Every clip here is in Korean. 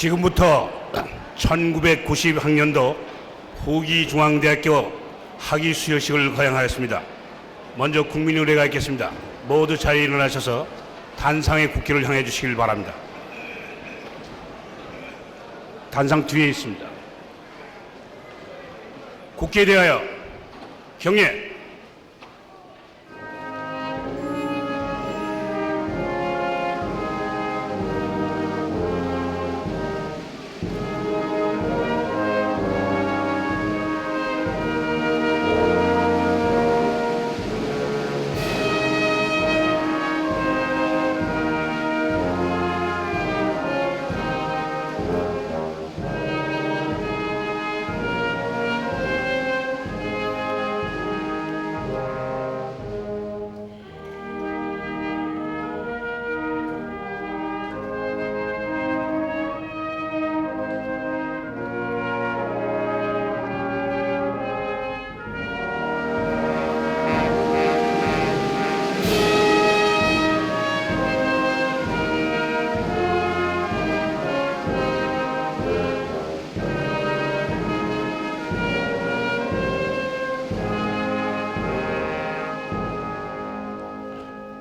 지금부터 1990학년도 후기중앙대학교 학위 수여식을 거행하였습니다. 먼저 국민의례가 있겠습니다. 모두 자리에 일어나셔서 단상의 국기를 향해 주시길 바랍니다. 단상 뒤에 있습니다. 국기에 대하여 경례.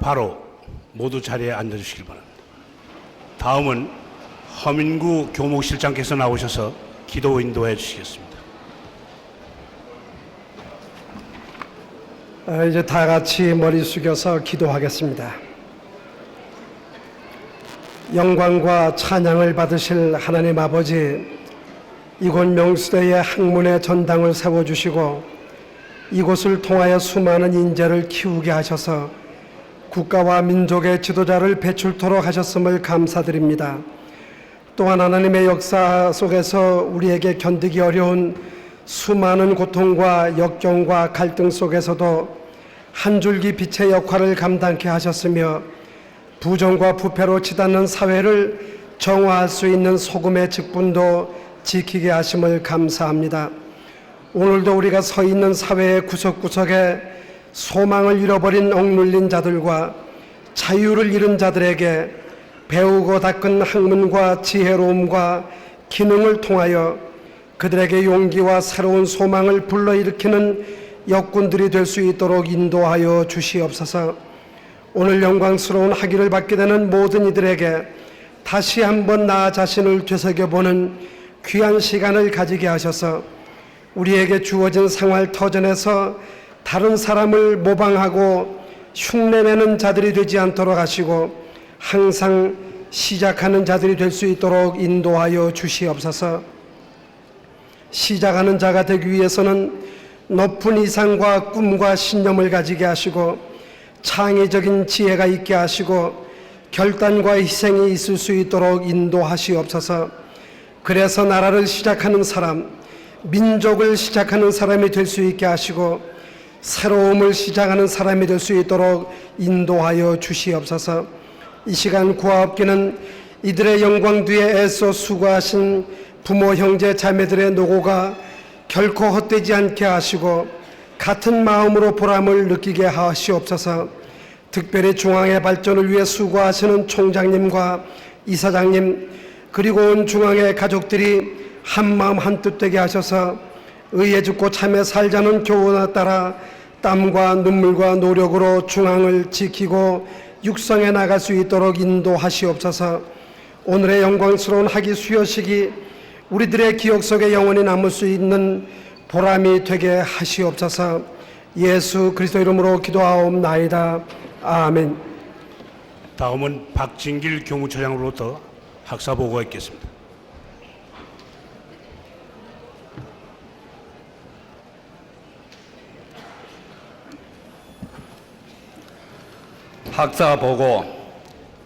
바로 모두 자리에 앉아주시길 바랍니다. 다음은 허민구 교목실장께서 나오셔서 기도 인도해 주시겠습니다. 이제 다 같이 머리 숙여서 기도하겠습니다. 영광과 찬양을 받으실 하나님 아버지, 이곳 명수대의 학문의 전당을 세워주시고 이곳을 통하여 수많은 인재를 키우게 하셔서 국가와 민족의 지도자를 배출토록 하셨음을 감사드립니다. 또한 하나님의 역사 속에서 우리에게 견디기 어려운 수많은 고통과 역경과 갈등 속에서도 한 줄기 빛의 역할을 감당케 하셨으며 부정과 부패로 치닫는 사회를 정화할 수 있는 소금의 직분도 지키게 하심을 감사합니다. 오늘도 우리가 서 있는 사회의 구석구석에 소망을 잃어버린 억눌린 자들과 자유를 잃은 자들에게 배우고 닦은 학문과 지혜로움과 기능을 통하여 그들에게 용기와 새로운 소망을 불러일으키는 역군들이 될 수 있도록 인도하여 주시옵소서. 오늘 영광스러운 학위를 받게 되는 모든 이들에게 다시 한번 나 자신을 되새겨보는 귀한 시간을 가지게 하셔서 우리에게 주어진 생활 터전에서 다른 사람을 모방하고 흉내내는 자들이 되지 않도록 하시고 항상 시작하는 자들이 될 수 있도록 인도하여 주시옵소서. 시작하는 자가 되기 위해서는 높은 이상과 꿈과 신념을 가지게 하시고 창의적인 지혜가 있게 하시고 결단과 희생이 있을 수 있도록 인도하시옵소서. 그래서 나라를 시작하는 사람, 민족을 시작하는 사람이 될 수 있게 하시고 새로움을 시작하는 사람이 될 수 있도록 인도하여 주시옵소서. 이 시간 구하옵기는 이들의 영광 뒤에 애써 수고하신 부모, 형제, 자매들의 노고가 결코 헛되지 않게 하시고 같은 마음으로 보람을 느끼게 하시옵소서. 특별히 중앙의 발전을 위해 수고하시는 총장님과 이사장님 그리고 온 중앙의 가족들이 한마음 한뜻 되게 하셔서 의에 죽고 참에 살자는 교훈에 따라 땀과 눈물과 노력으로 중앙을 지키고 육성해 나갈 수 있도록 인도하시옵소서. 오늘의 영광스러운 학위 수여식이 우리들의 기억 속에 영원히 남을 수 있는 보람이 되게 하시옵소서. 예수 그리스도 이름으로 기도하옵나이다. 아멘. 다음은 박진길 교무처장으로부터 학사 보고가 있겠습니다. 학사 보고.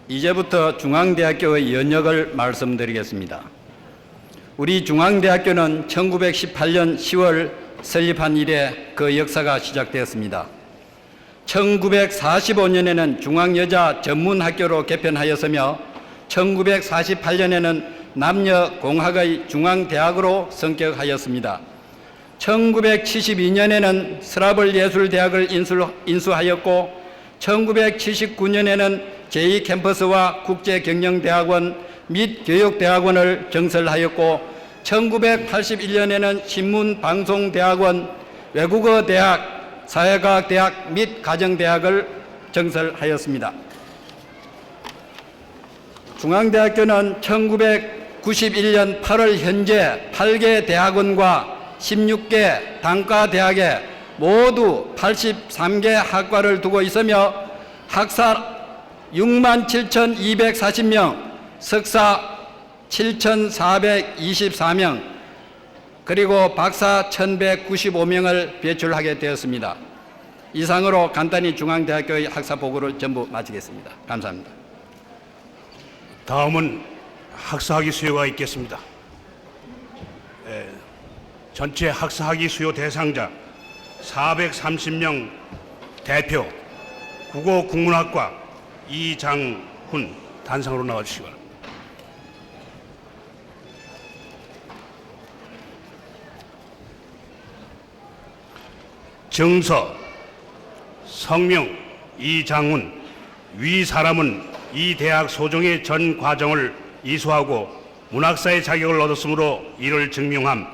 이제부터 중앙대학교의 연역을 말씀드리겠습니다. 우리 중앙대학교는 1918년 10월 설립한 이래 그 역사가 시작되었습니다. 1945년에는 중앙여자 전문학교로 개편하였으며 1948년에는 남녀공학의 중앙대학으로 성격하였습니다. 1972년에는 스라블예술대학을 인수하였고 1979년에는 제2캠퍼스와 국제경영대학원, 및 교육대학원을 정설하였고 1981년에는 신문방송대학원, 외국어대학, 사회과학대학 및 가정대학을 정설하였습니다. 중앙대학교는 1991년 8월 현재 8개 대학원과 16개 단과대학에 모두 83개 학과를 두고 있으며 학사 67,240명, 석사 7,424명, 그리고 박사 1,195명을 배출하게 되었습니다. 이상으로 간단히 중앙대학교의 학사 보고를 전부 마치겠습니다. 감사합니다. 다음은 학사학위 수요가 있겠습니다. 전체 학사학위 수요 대상자 430명 대표 국어국문학과 이장훈 단상으로 나와주시기 바랍니다. 정서, 성명 이장훈, 위 사람은 이 대학 소정의 전 과정을 이수하고 문학사의 자격을 얻었으므로 이를 증명함.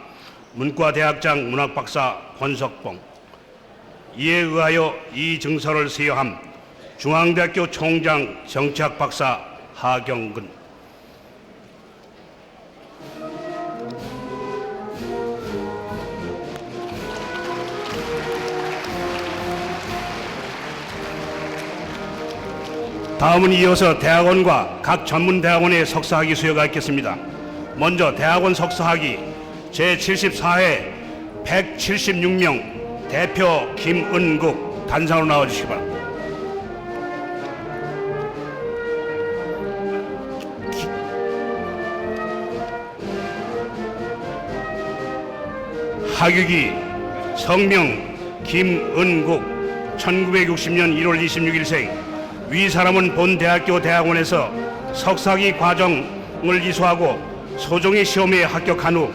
문과대학장 문학박사 권석봉. 이에 의하여 이 증서를 수여함. 중앙대학교 총장 정치학박사 하경근. 다음은 이어서 대학원과 각 전문대학원의 석사학위 수여가 있겠습니다. 먼저 대학원 석사학위 제74회 176명 대표 김은국 단상으로 나와주시기 바랍니다. 학위기 성명 김은국 1960년 1월 26일생. 위 사람은 본 대학교 대학원에서 석사학위 과정을 이수하고 소정의 시험에 합격한 후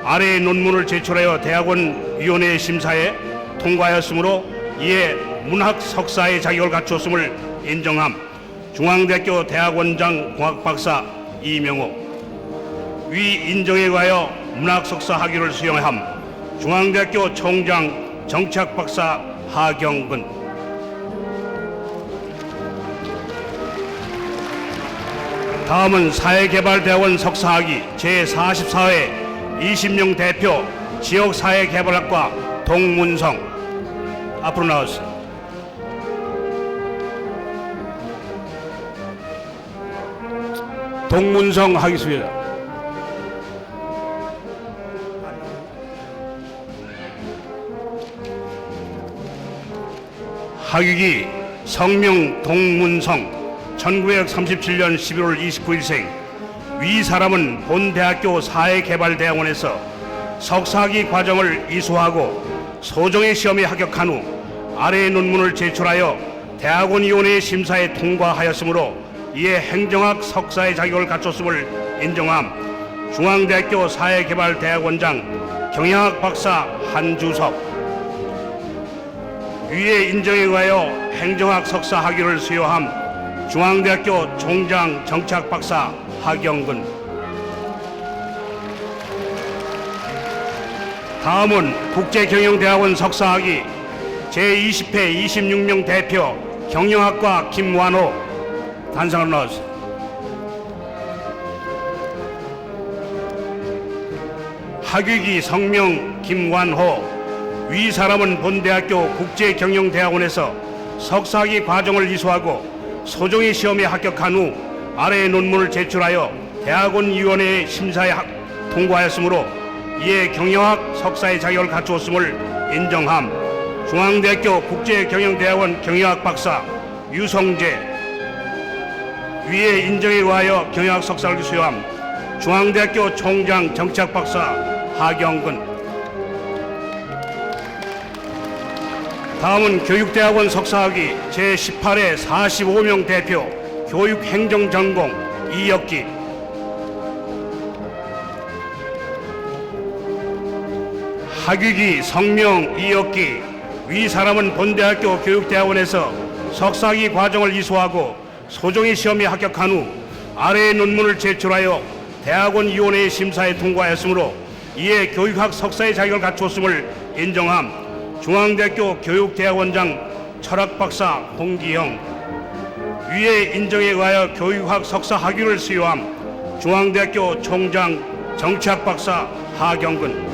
아래의 논문을 제출하여 대학원위원회 심사에 통과하였으므로 이에 문학 석사의 자격을 갖추었음을 인정함. 중앙대학교 대학원장 공학박사 이명호. 위 인정에 의하여 문학 석사 학위를 수여함. 중앙대학교 총장 정치학박사 하경근. 다음은 사회개발대학원 석사학위 제44회 20명 대표 지역사회개발학과 동문성 앞으로 나와주세요. 동문성 학위 수여자. 학위기 성명 동문성 1937년 11월 29일생. 위 사람은 본 대학교 사회개발대학원에서 석사학위 과정을 이수하고 소정의 시험에 합격한 후 아래의 논문을 제출하여 대학원위원회 심사에 통과하였으므로 이에 행정학 석사의 자격을 갖췄음을 인정함. 중앙대학교 사회개발대학원장 경영학 박사 한주섭. 위의 인정에 의하여 행정학 석사 학위를 수여함. 중앙대학교 총장 정치학 박사 하경근. 다음은 국제경영대학원 석사학위 제20회 26명 대표 경영학과 김완호 단상으로 나왔습니다. 학위기 성명 김완호. 위 사람은 본 대학교 국제경영대학원에서 석사학위 과정을 이수하고 소정의 시험에 합격한 후 아래의 논문을 제출하여 대학원위원회 심사에 통과하였으므로 이에 경영학 석사의 자격을 갖추었음을 인정함. 중앙대학교 국제경영대학원 경영학 박사 유성재. 위의 인정에 의하여 경영학 석사를 수여함. 중앙대학교 총장 정치학 박사 하경근. 다음은 교육대학원 석사학위 제18회 45명 대표 교육행정전공 이혁기. 학위기 성명 이혁기. 위 사람은 본 대학교 교육대학원에서 석사학위 과정을 이수하고 소정의 시험에 합격한 후 아래의 논문을 제출하여 대학원위원회의 심사에 통과하였으므로 이에 교육학 석사의 자격을 갖추었음을 인정함. 중앙대학교 교육대학원장 철학박사 홍기영. 위의 인정에 의하여 교육학 석사 학위를 수여함. 중앙대학교 총장 정치학박사 하경근.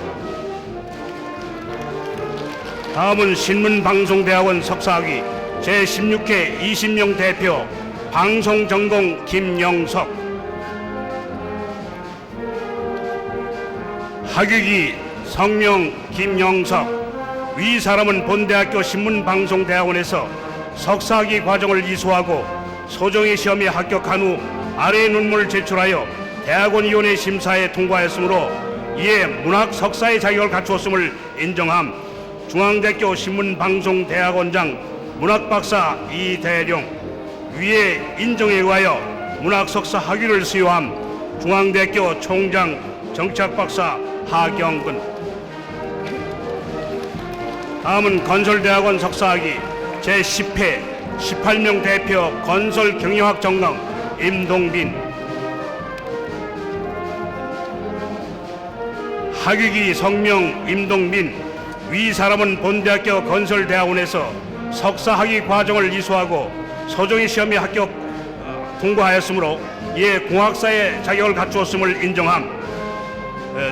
다음은 신문방송대학원 석사학위 제16회 20명 대표 방송전공 김영석. 학위기 성명 김영석. 위 사람은 본대학교 신문방송대학원에서 석사학위 과정을 이수하고 소정의 시험에 합격한 후 아래의 논문을 제출하여 대학원위원회 심사에 통과했으므로 이에 문학 석사의 자격을 갖추었음을 인정함. 중앙대학교 신문방송대학원장 문학박사 이대룡. 위의 인정에 의하여 문학 석사 학위를 수여함. 중앙대학교 총장 정치학박사 하경근. 다음은 건설대학원 석사학위 제10회 18명 대표 건설경영학 전공 임동빈. 학위기 성명 임동빈. 위 사람은 본대학교 건설대학원에서 석사학위 과정을 이수하고 소정의 시험에 합격 통과하였으므로 이에 공학사의 자격을 갖추었음을 인정함.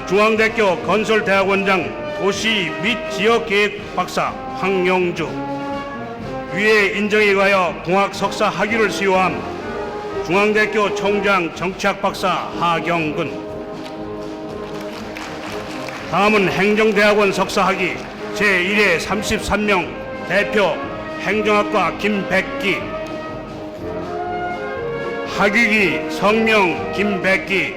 중앙대학교 건설대학원장 도시 및 지역계획 박사 황영주. 위의 인정에 의하여 공학 석사 학위를 수여함. 중앙대학교 총장 정치학 박사 하경근. 다음은 행정대학원 석사학위 제1회 33명 대표 행정학과 김백기. 학위기 성명 김백기.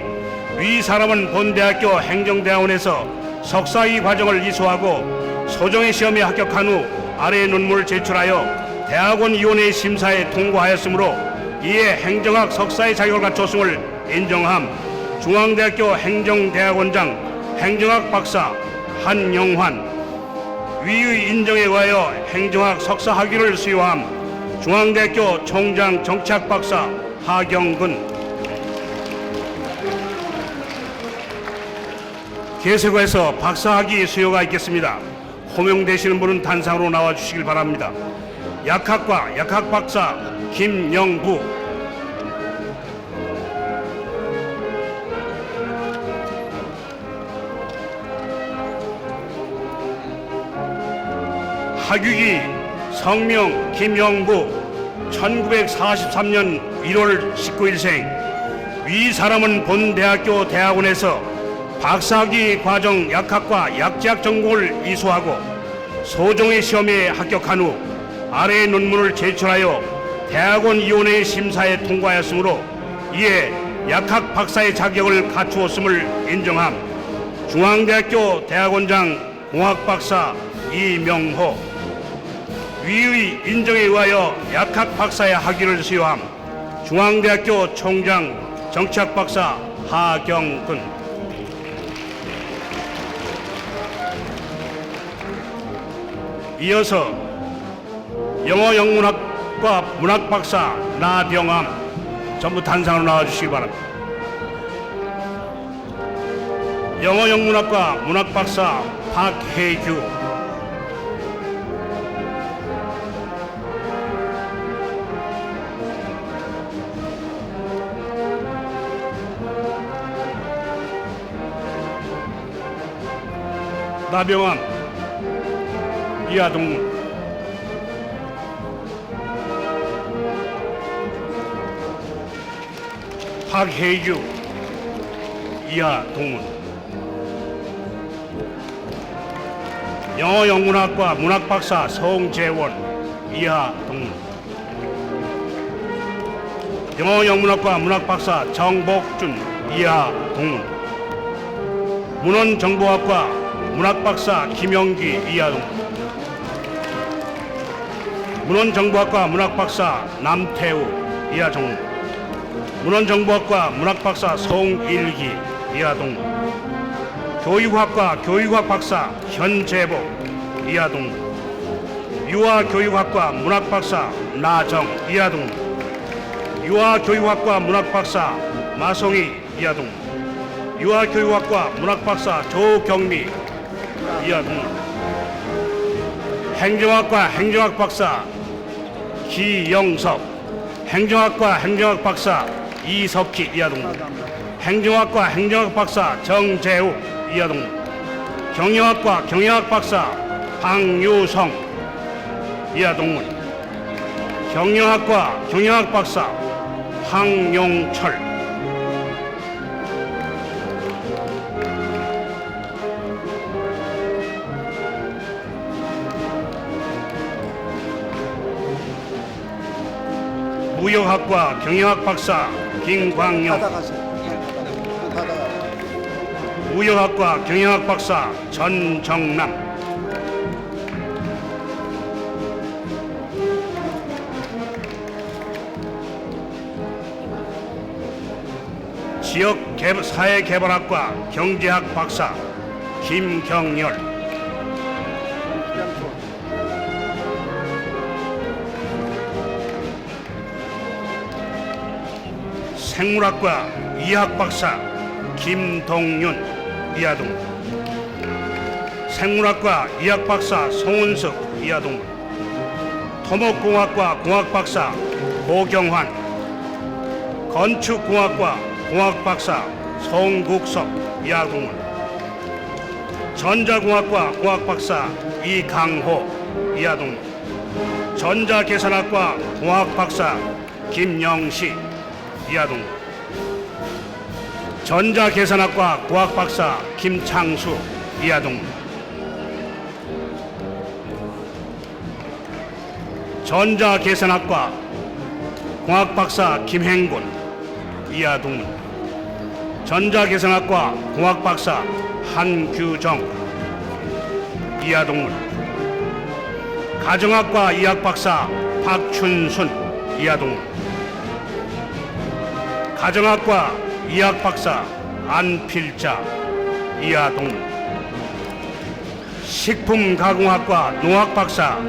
위 사람은 본대학교 행정대학원에서 석사학위 과정을 이수하고 소정의 시험에 합격한 후 아래의 논문을 제출하여 대학원위원회 심사에 통과하였으므로 이에 행정학 석사의 자격을 갖췄음을 인정함. 중앙대학교 행정대학원장 행정학 박사 한영환. 위의 인정에 의하여 행정학 석사 학위를 수여함. 중앙대학교 총장 정치학 박사 하경근. 계속해서 박사학위 수요가 있겠습니다. 호명되시는 분은 단상으로 나와주시길 바랍니다. 약학과 약학박사 김영부. 학위기 성명 김영부. 1943년 1월 19일생. 위 사람은 본 대학교 대학원에서 박사학위 과정 약학과 약제학 전공을 이수하고 소정의 시험에 합격한 후 아래의 논문을 제출하여 대학원위원회의 심사에 통과하였으므로 이에 약학 박사의 자격을 갖추었음을 인정함. 중앙대학교 대학원장 공학박사 이명호. 위의 인정에 의하여 약학 박사의 학위를 수여함. 중앙대학교 총장 정치학 박사 하경근. 이어서 영어 영문학과 문학박사 나병암. 전부 단상으로 나와주시기 바랍니다. 영어 영문학과 문학박사 박혜규. 나병암 이하동문. 박혜규 이하동문. 영어 영문학과 문학박사 송재원 이하동문. 영어 영문학과 문학박사 정복준 이하동문. 문헌정보학과 문학박사 김영기 이하동문. 문헌정보학과 문학박사 남태우 이하동문. 문헌정보학과 문학박사 송일기 이하동문. 교육학과 교육학박사 현재복 이하동문. 유아교육학과 문학박사 나정 이하동문. 유아교육학과 문학박사 마송이 이하동, 유아교육학과 문학박사 조경미 이하동, 행정학과 행정학 박사 기영석, 행정학과 행정학 박사 이석희 이하동, 행정학과 행정학 박사 정재욱 이하동, 경영학과 경영학 박사 황유성 이하동문, 경영학과 경영학 박사 황용철, 무역학과 경영학 박사 김광영, 무역학과 경영학 박사 전정남, 사회개발학과 경제학 박사 김경열, 생물학과 이학 박사 김동윤 이하동, 생물학과 이학 박사 송은석 이하동, 토목공학과 공학 박사 고경환, 건축공학과 공학 박사 송국섭 이하동, 전자공학과 공학 박사 이강호 이하동, 전자계산학과 공학 박사 김영시 이하동, 전자계산학과 공학 박사 김창수 이하동, 전자계산학과 공학 박사 김행군 이하동, 전자계산학과 공학 박사 한규정 이하동, 가정학과 이학 박사 박춘순 이하동, 가정학과 이학 박사 안필자 이하동, 식품가공학과 농학 박사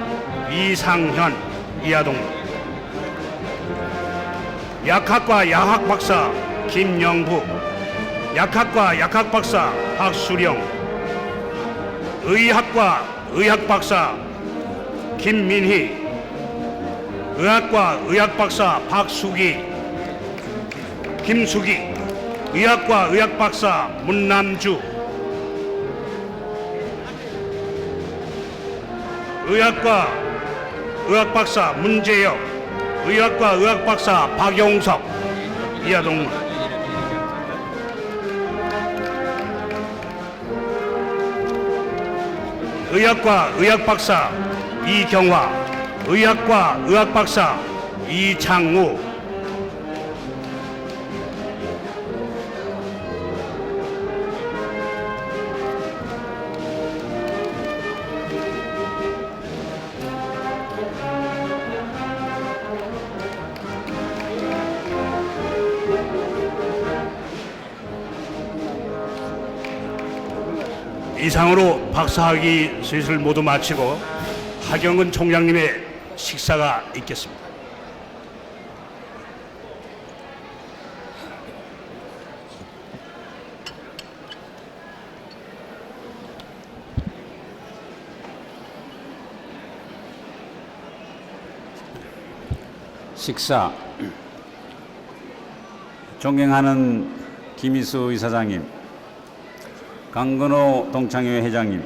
이상현 이하동, 약학과 야학 박사 김영부, 약학과 약학 박사 박수령, 의학과 의학 박사 김민희, 의학과 의학 박사 박수기 김수기, 의학과 의학 박사 문남주, 의학과 의학 박사 문재혁, 의학과 의학 박사 박용석 이하동, 의학과 의학 박사 이경화, 의학과 의학 박사 이창우, 이상으로 박사학위 수여를 모두 마치고 하경근 총장님의 식사가 있겠습니다. 식사. 존경하는 김희수 이사장님, 강건호 동창회 회장님,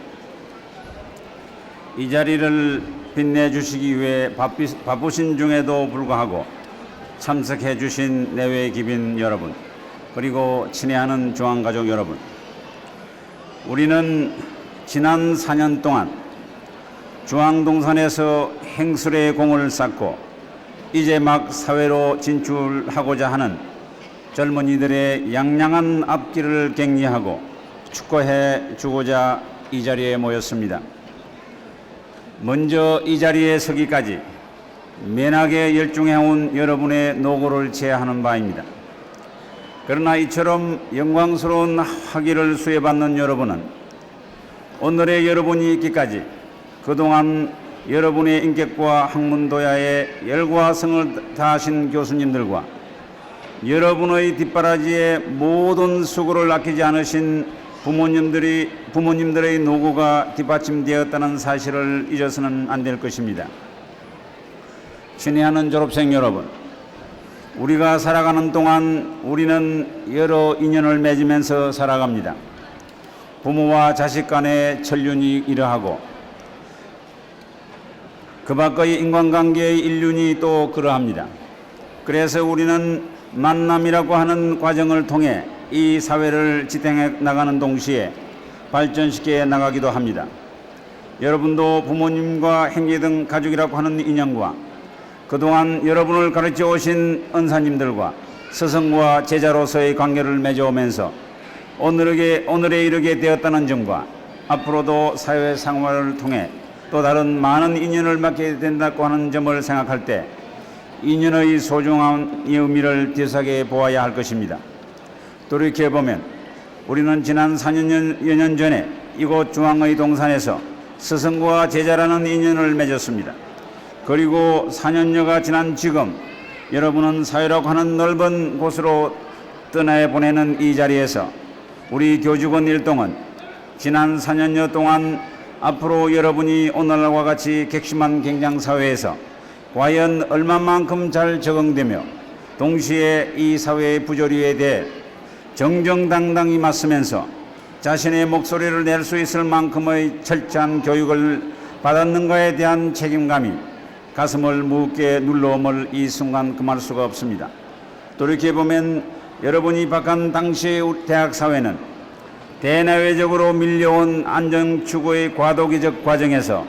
이 자리를 빛내주시기 위해 바쁘신 중에도 불구하고 참석해 주신 내외 기빈 여러분, 그리고 친애하는 중앙가족 여러분, 우리는 지난 4년 동안 중앙동산에서 행술의 공을 쌓고 이제 막 사회로 진출하고자 하는 젊은이들의 양양한 앞길을 격리하고 축구해 주고자 이 자리에 모였습니다. 먼저 이 자리에 서기까지 면하게 열중해온 여러분의 노고를 제하는 바입니다. 그러나 이처럼 영광스러운 학위를 수여받는 여러분은 오늘의 여러분이 있기까지 그동안 여러분의 인격과 학문도야에 열과 성을 다하신 교수님들과 여러분의 뒷바라지에 모든 수고를 아끼지 않으신 부모님들의 노고가 뒷받침되었다는 사실을 잊어서는 안 될 것입니다. 친애하는 졸업생 여러분, 우리가 살아가는 동안 우리는 여러 인연을 맺으면서 살아갑니다. 부모와 자식 간의 천륜이 이러하고 그 밖의 인간관계의 인륜이 또 그러합니다. 그래서 우리는 만남이라고 하는 과정을 통해 이 사회를 지탱해 나가는 동시에 발전시켜 나가기도 합니다. 여러분도 부모님과 형제 등 가족이라고 하는 인연과 그동안 여러분을 가르쳐 오신 은사님들과 스승과 제자로서의 관계를 맺어오면서 오늘에 이르게 되었다는 점과 앞으로도 사회 생활을 통해 또 다른 많은 인연을 맺게 된다고 하는 점을 생각할 때 인연의 소중한 의미를 뒤삭해 보아야 할 것입니다. 돌이켜보면 우리는 지난 4여 년 전에 이곳 중앙의 동산에서 스승과 제자라는 인연을 맺었습니다. 그리고 4년여가 지난 지금 여러분은 사회라고 하는 넓은 곳으로 떠나보내는 이 자리에서 우리 교직원 일동은 지난 4년여 동안 앞으로 여러분이 오늘날과 같이 객심한 경쟁사회에서 과연 얼마만큼 잘 적응되며 동시에 이 사회의 부조리에 대해 정정당당히 맞서면서 자신의 목소리를 낼 수 있을 만큼의 철저한 교육을 받았는가에 대한 책임감이 가슴을 무겁게 눌러오물 이 순간 금할 수가 없습니다. 돌이켜보면 여러분이 입학한 당시의 대학 사회는 대내외적으로 밀려온 안정추구의 과도기적 과정에서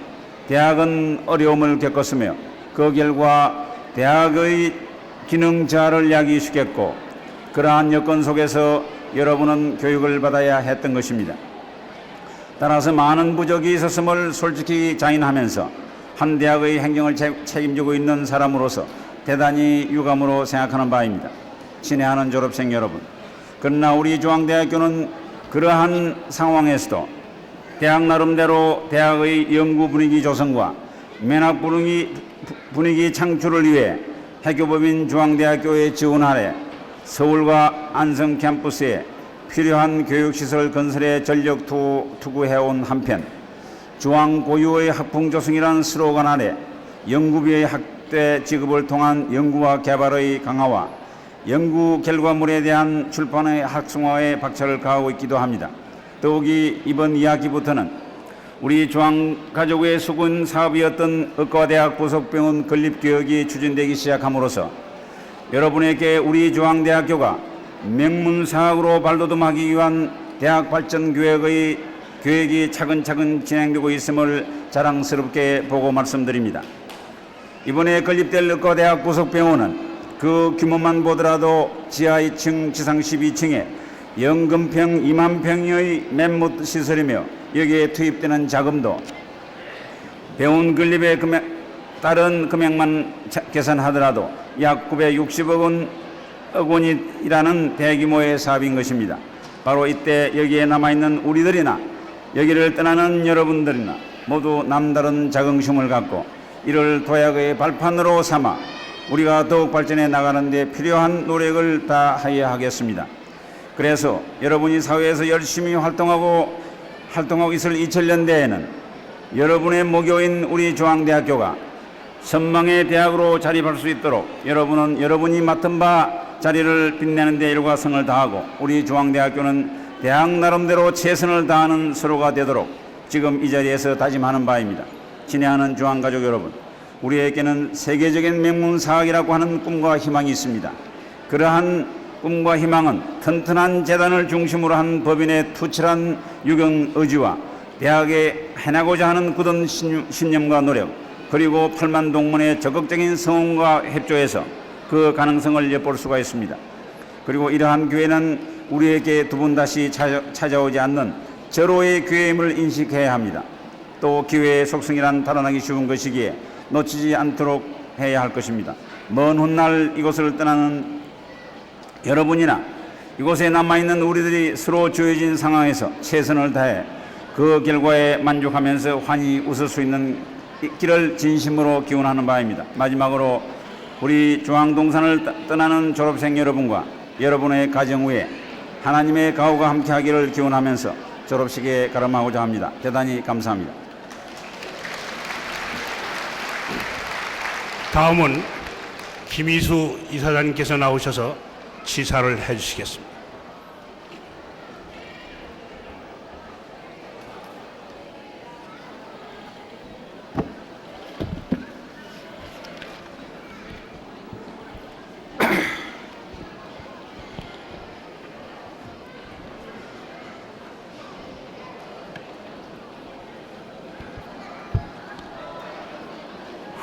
대학은 어려움을 겪었으며 그 결과 대학의 기능 저하를 야기시켰고 그러한 여건 속에서 여러분은 교육을 받아야 했던 것입니다. 따라서 많은 부족이 있었음을 솔직히 자인하면서 한 대학의 행정을 책임지고 있는 사람으로서 대단히 유감으로 생각하는 바입니다. 친애하는 졸업생 여러분, 그러나 우리 중앙대학교는 그러한 상황에서도 대학 나름대로 대학의 연구 분위기 조성과 면학 분위기 창출을 위해 해교법인 중앙대학교의 지원 아래 서울과 안성 캠퍼스에 필요한 교육시설 건설에 전력 투구해온 한편 중앙 고유의 학풍 조성이라는 스로건 아래 연구비의 확대 지급을 통한 연구와 개발의 강화와 연구 결과물에 대한 출판의 학성화에 박차를 가하고 있기도 합니다. 더욱이 이번 2학기부터는 우리 중앙가족의 수군 사업이었던 의과대학 부속병원 건립개혁이 추진되기 시작함으로써 여러분에게 우리 중앙대학교가 명문사학으로 발돋움하기 위한 대학 발전 계획이 차근차근 진행되고 있음을 자랑스럽게 보고 말씀드립니다. 이번에 건립될 의과대학 부속병원은 그 규모만 보더라도 지하 2층, 지상 12층에 연금평 2만 평의 맹목 시설이며 여기에 투입되는 자금도 병원 건립에 따른 금액만 계산하더라도 약 960억 원이라는 대규모의 사업인 것입니다. 바로 이때 여기에 남아있는 우리들이나 여기를 떠나는 여러분들이나 모두 남다른 자긍심을 갖고 이를 도약의 발판으로 삼아 우리가 더욱 발전해 나가는 데 필요한 노력을 다하여야 하겠습니다. 그래서 여러분이 사회에서 열심히 활동하고 있을 2000년대에는 여러분의 모교인 우리 중앙대학교가 선망의 대학으로 자립할 수 있도록 여러분은 여러분이 맡은 바 자리를 빛내는 데 일과 성을 다하고 우리 중앙대학교는 대학 나름대로 최선을 다하는 서로가 되도록 지금 이 자리에서 다짐하는 바입니다. 친애하는 중앙가족 여러분, 우리에게는 세계적인 명문사학이라고 하는 꿈과 희망이 있습니다. 그러한 꿈과 희망은 튼튼한 재단을 중심으로 한 법인의 투철한 유경 의지와 대학에 해나고자 하는 굳은 신념과 노력 그리고 8만 동문의 적극적인 성원과 협조에서 그 가능성을 엿볼 수가 있습니다. 그리고 이러한 기회는 우리에게 두 번 다시 찾아오지 않는 절호의 기회임을 인식해야 합니다. 또 기회의 속성이란 달아나기 쉬운 것이기에 놓치지 않도록 해야 할 것입니다. 먼 훗날 이곳을 떠나는 여러분이나 이곳에 남아있는 우리들이 서로 주어진 상황에서 최선을 다해 그 결과에 만족하면서 환히 웃을 수 있는 길을 진심으로 기원하는 바입니다. 마지막으로 우리 중앙동산을 떠나는 졸업생 여러분과 여러분의 가정 위에 하나님의 가호가 함께하기를 기원하면서 졸업식에 가름하고자 합니다. 대단히 감사합니다. 다음은 김희수 이사장님께서 나오셔서 치사를 해주시겠습니다.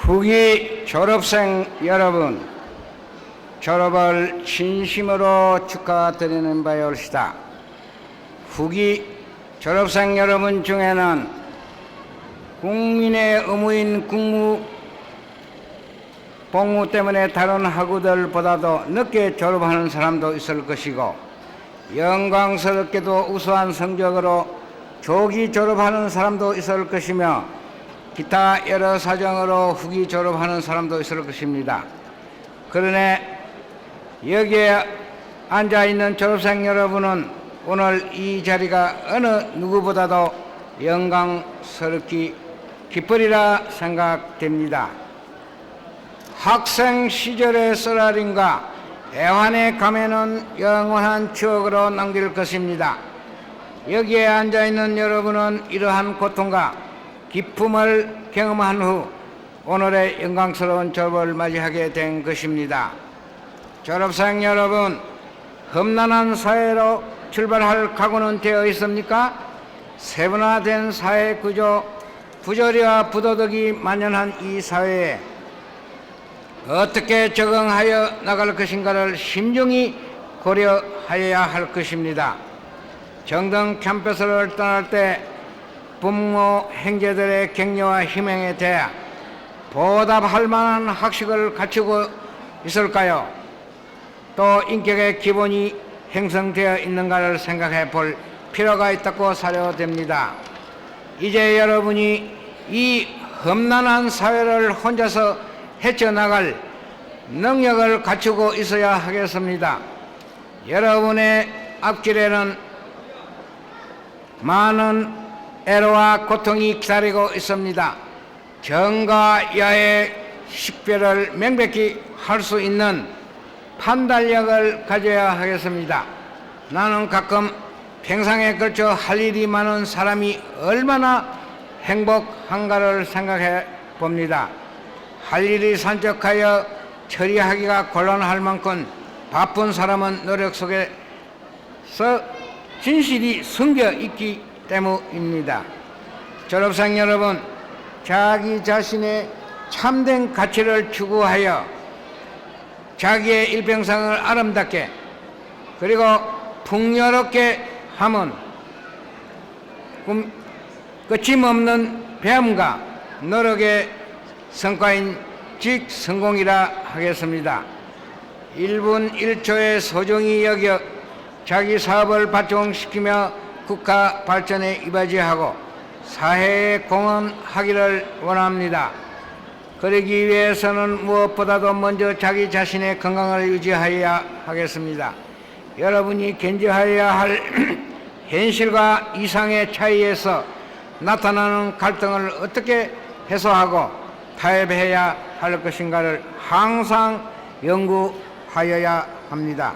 후기 졸업생 여러분, 졸업을 진심으로 축하드리는 바이올시다. 후기 졸업생 여러분 중에는 국민의 의무인 복무 때문에 다른 학우들보다도 늦게 졸업하는 사람도 있을 것이고, 영광스럽게도 우수한 성적으로 조기 졸업하는 사람도 있을 것이며, 기타 여러 사정으로 후기 졸업하는 사람도 있을 것입니다. 그러나 여기에 앉아있는 졸업생 여러분은 오늘 이 자리가 어느 누구보다도 영광스럽기 기쁘리라 생각됩니다. 학생 시절의 쓰라림과 애환의 감회는 영원한 추억으로 남길 것입니다. 여기에 앉아있는 여러분은 이러한 고통과 기쁨을 경험한 후 오늘의 영광스러운 졸업을 맞이하게 된 것입니다. 졸업생 여러분, 험난한 사회로 출발할 각오는 되어 있습니까? 세분화된 사회 구조, 부조리와 부도덕이 만연한 이 사회에 어떻게 적응하여 나갈 것인가를 신중히 고려하여야 할 것입니다. 정등 캠퍼스를 떠날 때 부모, 형제들의 격려와 희망에 대해 보답할 만한 학식을 갖추고 있을까요? 또 인격의 기본이 형성되어 있는가를 생각해 볼 필요가 있다고 사료됩니다. 이제 여러분이 이 험난한 사회를 혼자서 헤쳐나갈 능력을 갖추고 있어야 하겠습니다. 여러분의 앞길에는 많은 애로와 고통이 기다리고 있습니다. 정과 야의 식별을 명백히 할 수 있는 판단력을 가져야 하겠습니다. 나는 가끔 평생에 걸쳐 할 일이 많은 사람이 얼마나 행복한가를 생각해 봅니다. 할 일이 산적하여 처리하기가 곤란할 만큼 바쁜 사람은 노력 속에서 진실이 숨겨 있기 때문입니다. 졸업생 여러분, 자기 자신의 참된 가치를 추구하여 자기의 일평생을 아름답게 그리고 풍요롭게 함은 거침없는 배움과 노력의 성과인 즉 성공이라 하겠습니다. 1분 1초의 소중히 여겨 자기 사업을 발전시키며 국가 발전에 이바지하고 사회에 공헌하기를 원합니다. 그러기 위해서는 무엇보다도 먼저 자기 자신의 건강을 유지하여야 하겠습니다. 여러분이 견디어야 할 현실과 이상의 차이에서 나타나는 갈등을 어떻게 해소하고 타협해야 할 것인가를 항상 연구하여야 합니다.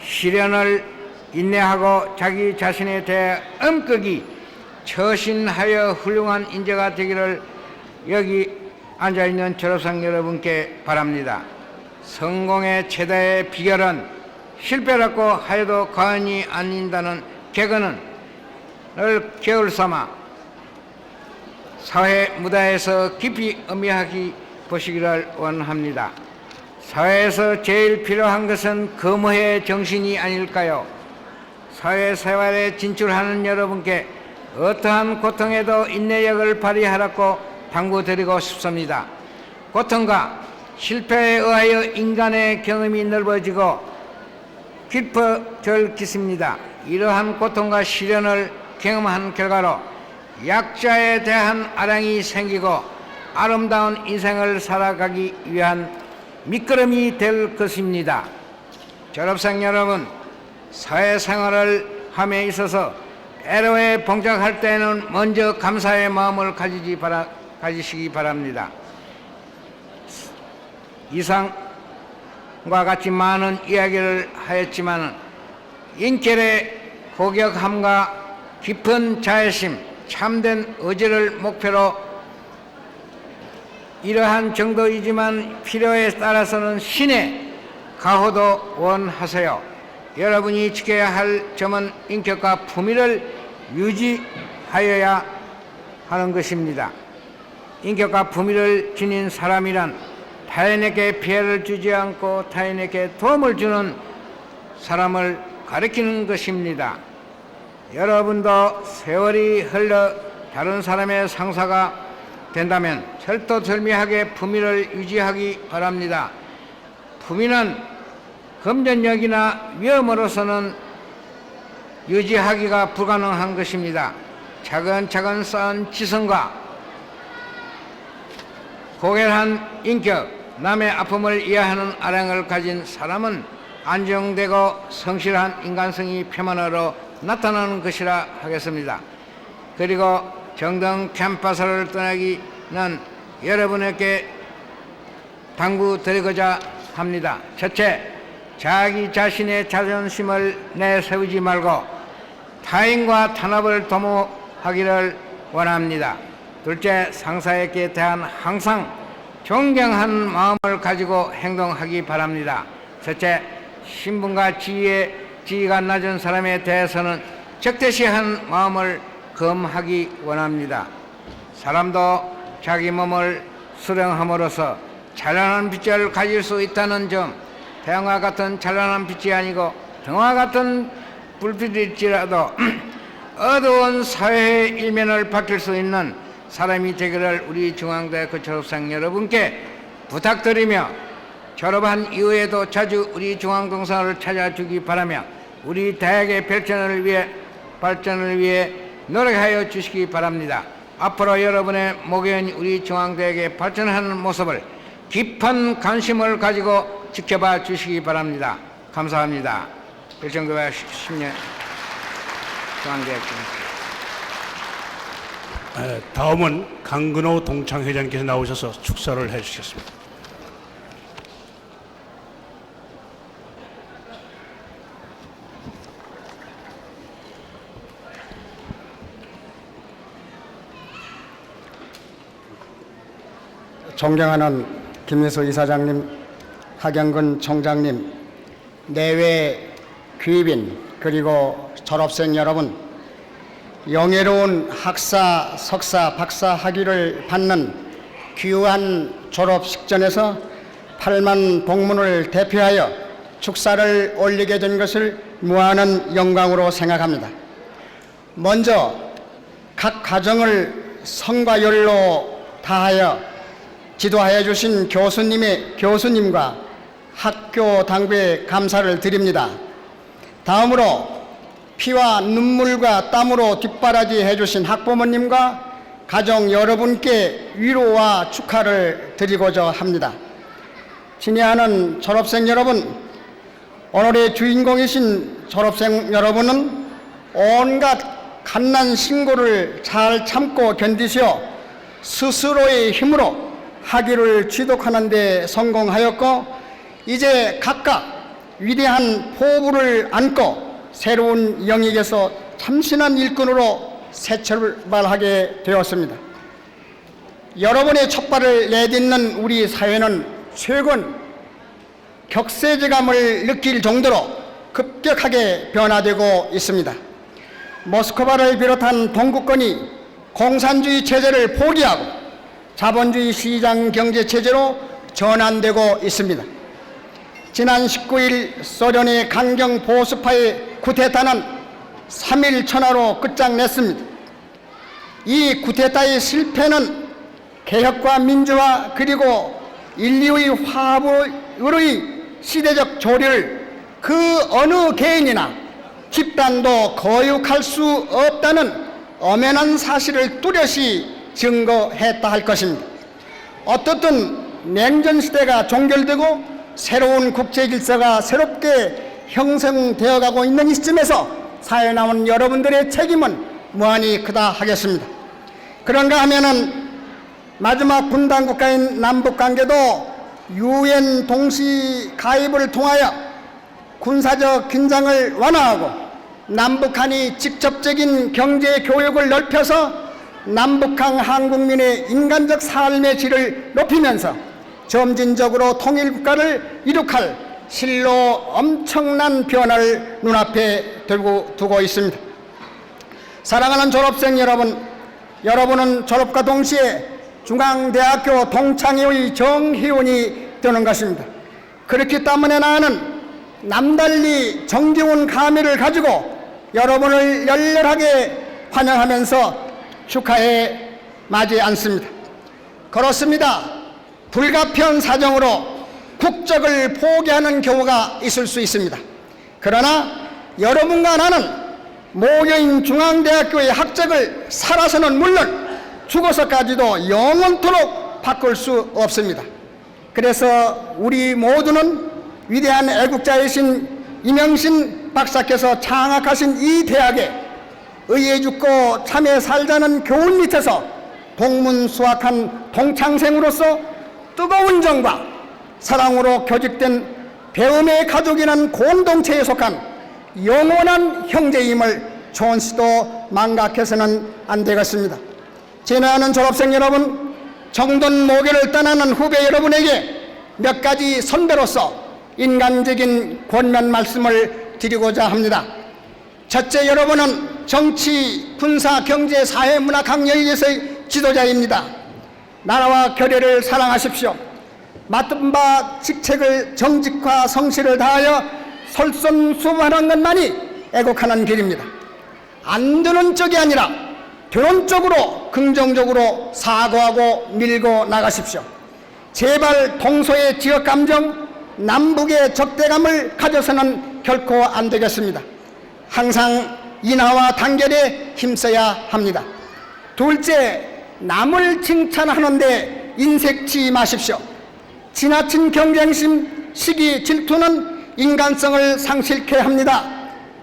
시련을 인내하고 자기 자신에 대해 엄격히 처신하여 훌륭한 인재가 되기를 여기 앉아있는 졸업생 여러분께 바랍니다. 성공의 최대의 비결은 실패라고 하여도 과언이 아닌다는 개근을 겨울 삼아 사회 무대에서 깊이 음미하기 보시기를 원합니다. 사회에서 제일 필요한 것은 거무의 정신이 아닐까요? 사회생활에 진출하는 여러분께 어떠한 고통에도 인내력을 발휘하라고 당부드리고 싶습니다. 고통과 실패에 의하여 인간의 경험이 넓어지고 깊어질 것입니다. 이러한 고통과 시련을 경험한 결과로 약자에 대한 아량이 생기고 아름다운 인생을 살아가기 위한 밑거름이 될 것입니다. 졸업생 여러분, 사회생활을 함에 있어서 애로에 봉착할 때는 먼저 감사의 마음을 가지시기 바랍니다. 이상과 같이 많은 이야기를 하였지만 인결의 고격함과 깊은 자애심, 참된 의지를 목표로 이러한 정도이지만 필요에 따라서는 신의 가호도 원하세요. 여러분이 지켜야 할 점은 인격과 품위를 유지하여야 하는 것입니다. 인격과 품위를 지닌 사람이란 타인에게 피해를 주지 않고 타인에게 도움을 주는 사람을 가리키는 것입니다. 여러분도 세월이 흘러 다른 사람의 상사가 된다면 철도철미하게 품위를 유지하기 바랍니다. 품위는 금전력이나 위험으로서는 유지하기가 불가능한 것입니다. 차근차근 쌓은 지성과 고결한 인격, 남의 아픔을 이해하는 아량을 가진 사람은 안정되고 성실한 인간성이 표면으로 나타나는 것이라 하겠습니다. 그리고 정당 캠퍼스를 떠나기는 여러분에게 당부드리고자 합니다. 첫째, 자기 자신의 자존심을 내세우지 말고 타인과 탄압을 도모하기를 원합니다. 둘째, 상사에게 대한 항상 존경하는 마음을 가지고 행동하기 바랍니다. 셋째, 신분과 지위가 낮은 사람에 대해서는 적대시한 마음을 금하기 원합니다. 사람도 자기 몸을 수령함으로써 찬란한 빛을 가질 수 있다는 점, 태양과 같은 찬란한 빛이 아니고 등과 같은 불빛일지라도 어두운 사회의 일면을 밝힐 수 있는 사람이 되기를 우리 중앙대학교 졸업생 여러분께 부탁드리며 졸업한 이후에도 자주 우리 중앙동산을 찾아주기 바라며 우리 대학의 발전을 위해 노력하여 주시기 바랍니다. 앞으로 여러분의 목요인 우리 중앙대학의 발전하는 모습을 깊은 관심을 가지고 지켜봐 주시기 바랍니다. 감사합니다. 별정교회 10년 중앙대학 다음은 강근호 동창회장께서 나오셔서 축사를 해주시겠습니다. 존경하는 김민수 이사장님, 하경근 총장님, 내외 귀빈 그리고 졸업생 여러분, 영예로운 학사, 석사, 박사 학위를 받는 귀한 졸업식전에서 8만 동문을 대표하여 축사를 올리게 된 것을 무한한 영광으로 생각합니다. 먼저 각 가정을 성과 열로 다하여 지도하여 주신 교수님과 학교 당부에 감사를 드립니다. 다음으로 피와 눈물과 땀으로 뒷바라지 해주신 학부모님과 가정 여러분께 위로와 축하를 드리고자 합니다. 친애하는 졸업생 여러분, 오늘의 주인공이신 졸업생 여러분은 온갖 갓난 신고를 잘 참고 견디시어 스스로의 힘으로 학위를 취득하는 데 성공하였고, 이제 각각 위대한 포부를 안고 새로운 영역에서 참신한 일꾼으로 새 출발하게 되었습니다. 여러분의 첫 발을 내딛는 우리 사회는 최근 격세지감을 느낄 정도로 급격하게 변화되고 있습니다. 모스크바를 비롯한 동구권이 공산주의 체제를 포기하고 자본주의 시장 경제 체제로 전환되고 있습니다. 지난 19일 소련의 강경 보수파의 쿠데타는 3일 천하로 끝장냈습니다. 이 쿠데타의 실패는 개혁과 민주화 그리고 인류의 화합의 시대적 조리를 그 어느 개인이나 집단도 거역할 수 없다는 엄연한 사실을 뚜렷이 증거했다 할 것입니다. 어떻든 냉전 시대가 종결되고 새로운 국제 질서가 새롭게 형성되어 가고 있는 이 시점에서 사회에 나온 여러분들의 책임은 무한히 크다 하겠습니다. 그런가 하면은 마지막 분단 국가인 남북 관계도 유엔 동시 가입을 통하여 군사적 긴장을 완화하고 남북한이 직접적인 경제 교역을 넓혀서 남북한 한국민의 인간적 삶의 질을 높이면서 점진적으로 통일국가를 이룩할 실로 엄청난 변화를 눈앞에 두고 있습니다. 사랑하는 졸업생 여러분, 여러분은 졸업과 동시에 중앙대학교 동창회의 정회원이 되는 것입니다. 그렇기 때문에 나는 남달리 정겨운 감회를 가지고 여러분을 열렬하게 환영하면서 축하해 맞이 않습니다. 그렇습니다. 불가피한 사정으로 국적을 포기하는 경우가 있을 수 있습니다. 그러나 여러분과 나는 모여인 중앙대학교의 학적을 살아서는 물론 죽어서까지도 영원토록 바꿀 수 없습니다. 그래서 우리 모두는 위대한 애국자이신 이명신 박사께서 창학하신 이 대학에 의에 죽고 참에 살자는 교훈 밑에서 동문수학한 동창생으로서 뜨거운 정과 사랑으로 교직된 배움의 가족이라는 공동체에 속한 영원한 형제임을 조금씩도 망각해서는 안 되겠습니다. 진화하는 졸업생 여러분, 정돈 모교를 떠나는 후배 여러분에게 몇 가지 선배로서 인간적인 권면 말씀을 드리고자 합니다. 첫째, 여러분은 정치, 군사, 경제, 사회, 문화 각 영역에서의 지도자입니다. 나라와 교례를 사랑하십시오. 맡은 바 직책을 정직과 성실을 다하여 솔선수범하는 것만이 애국하는 길입니다. 안 되는 쪽이 아니라 되는 쪽으로 긍정적으로 사고하고 밀고 나가십시오. 제발 동서의 지역감정, 남북의 적대감을 가져서는 결코 안 되겠습니다. 항상 인하와 단결에 힘써야 합니다. 둘째, 남을 칭찬하는데 인색치 마십시오. 지나친 경쟁심, 시기, 질투는 인간성을 상실케 합니다.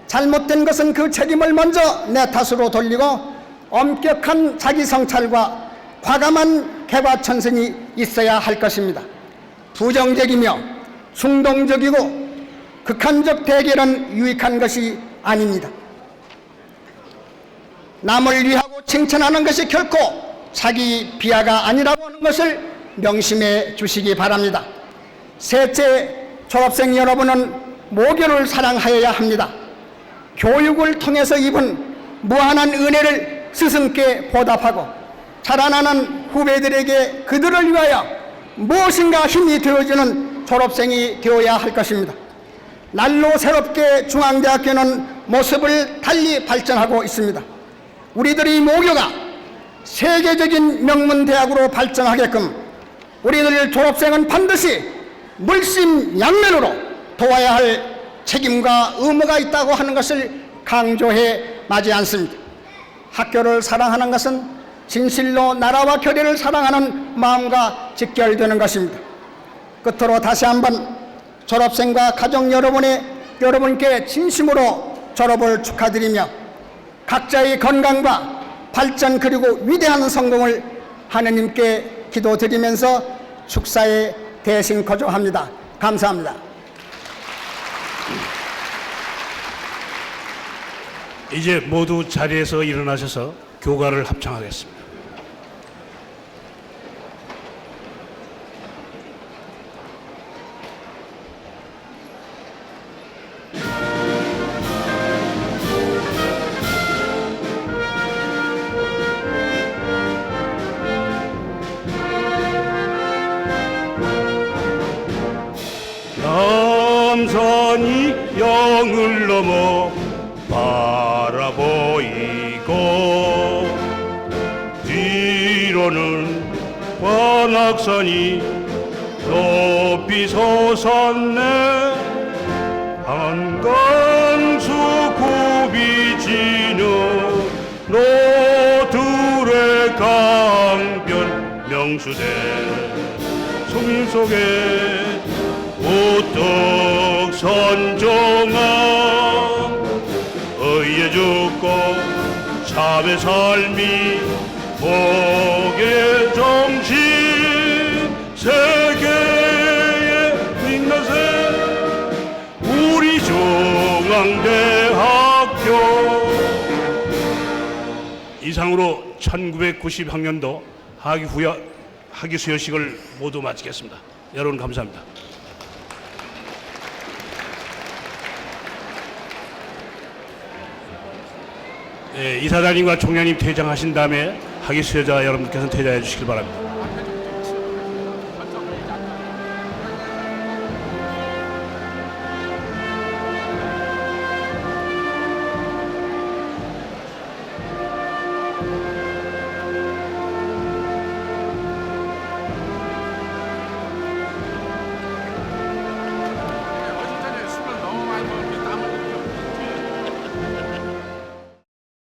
잘못된 것은 그 책임을 먼저 내 탓으로 돌리고 엄격한 자기 성찰과 과감한 개과천선이 있어야 할 것입니다. 부정적이며 충동적이고 극한적 대결은 유익한 것이 아닙니다. 남을 위하고 칭찬하는 것이 결코 자기 비하가 아니라고 하는 것을 명심해 주시기 바랍니다. 셋째, 졸업생 여러분은 모교를 사랑하여야 합니다. 교육을 통해서 입은 무한한 은혜를 스승께 보답하고 자라나는 후배들에게 그들을 위하여 무엇인가 힘이 되어주는 졸업생이 되어야 할 것입니다. 날로 새롭게 중앙대학교는 모습을 달리 발전하고 있습니다. 우리들의 모교가 세계적인 명문대학으로 발전하게끔 우리들 졸업생은 반드시 물심양면으로 도와야 할 책임과 의무가 있다고 하는 것을 강조해 마지 않습니다. 학교를 사랑하는 것은 진실로 나라와 교례를 사랑하는 마음과 직결되는 것입니다. 끝으로 다시 한번 졸업생과 가족 여러분께 진심으로 졸업을 축하드리며 각자의 건강과 발전 그리고 위대한 성공을 하느님께 기도드리면서 축사에 대신 거조합니다. 감사합니다. 이제 모두 자리에서 일어나셔서 교가를 합창하겠습니다. 남산이 영을 넘어 바라보이고 뒤로는 관악산이 높이 솟았네. 한강수 굽이 지는 노들의 강변 명수대 국민 속에 우뚝 선종한 의에 죽고 참의 삶이 복의 정신 세계의 민낯에 우리 중앙대학교 이상으로 1990학년도 학위 수여식을 모두 마치겠습니다. 여러분 감사합니다. 이사장님과 총장님 퇴장하신 다음에 학위 수여자 여러분께서는 퇴장해 주시길 바랍니다.